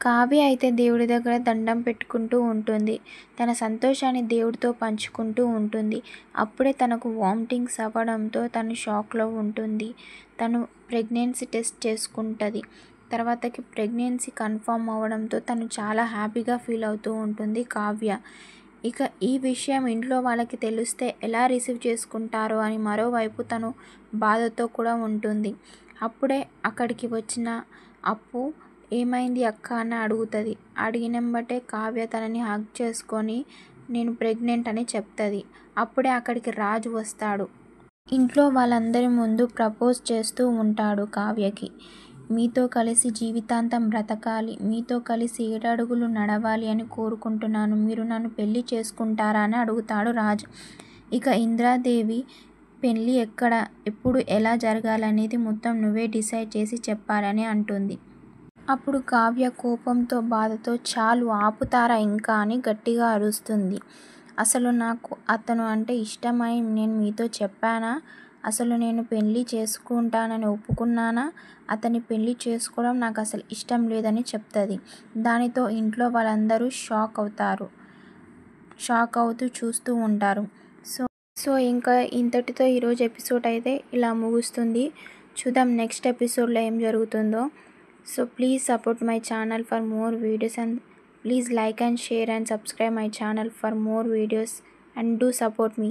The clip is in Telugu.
కావ్య అయితే దేవుడి దగ్గర దండం పెట్టుకుంటూ ఉంటుంది. తన సంతోషాన్ని దేవుడితో పంచుకుంటూ ఉంటుంది. అప్పుడే తనకు వామిటింగ్స్ అవ్వడంతో తను షాక్లో ఉంటుంది. తను ప్రెగ్నెన్సీ టెస్ట్ చేసుకుంటుంది. తర్వాతకి ప్రెగ్నెన్సీ కన్ఫర్మ్ అవ్వడంతో తను చాలా హ్యాపీగా ఫీల్ అవుతూ ఉంటుంది కావ్య. ఇక ఈ విషయం ఇంట్లో వాళ్ళకి తెలిస్తే ఎలా రిసీవ్ చేసుకుంటారో అని మరోవైపు తను బాధతో కూడా ఉంటుంది. అప్పుడే అక్కడికి వచ్చిన అప్పు ఏమైంది అక్క అని అడుగుతుంది. అడిగినంబటే కావ్య తనని హగ్ చేసుకొని నేను ప్రెగ్నెంట్ అని చెప్తుంది. అప్పుడే అక్కడికి రాజు వస్తాడు. ఇంట్లో వాళ్ళందరి ముందు ప్రపోజ్ చేస్తూ ఉంటాడు కావ్యకి. మీతో కలిసి జీవితాంతం బ్రతకాలి, మీతో కలిసి 7 అడుగులు నడవాలి అని కోరుకుంటున్నాను. మీరు నన్ను పెళ్లి చేసుకుంటారా అని అడుగుతాడు రాజు. ఇక ఇంద్రాదేవి పెళ్ళి ఎక్కడ, ఎప్పుడు, ఎలా జరగాలనేది మొత్తం నువ్వే డిసైడ్ చేసి చెప్పాలని అంటుంది. అప్పుడు కావ్య కోపంతో బాధతో చాలు ఆపుతారా ఇంకా అని గట్టిగా అరుస్తుంది. అసలు నాకు అతను అంటే ఇష్టమై నేను మీతో చెప్పానా? అసలు నేను పెళ్లి చేసుకుంటానని ఒప్పుకున్నానా? అతన్ని పెళ్లి చేసుకోవడం నాకు అసలు ఇష్టం లేదని చెప్తుంది. దానితో ఇంట్లో వాళ్ళందరూ షాక్ అవుతూ చూస్తూ ఉంటారు. సో ఇంకా ఇంతటితో ఈరోజు ఎపిసోడ్ అయితే ఇలా ముగుస్తుంది. చూద్దాం నెక్స్ట్ ఎపిసోడ్లో ఏం జరుగుతుందో. So please support my channel for more videos, and please like and share and subscribe my channel for more videos, and do support me.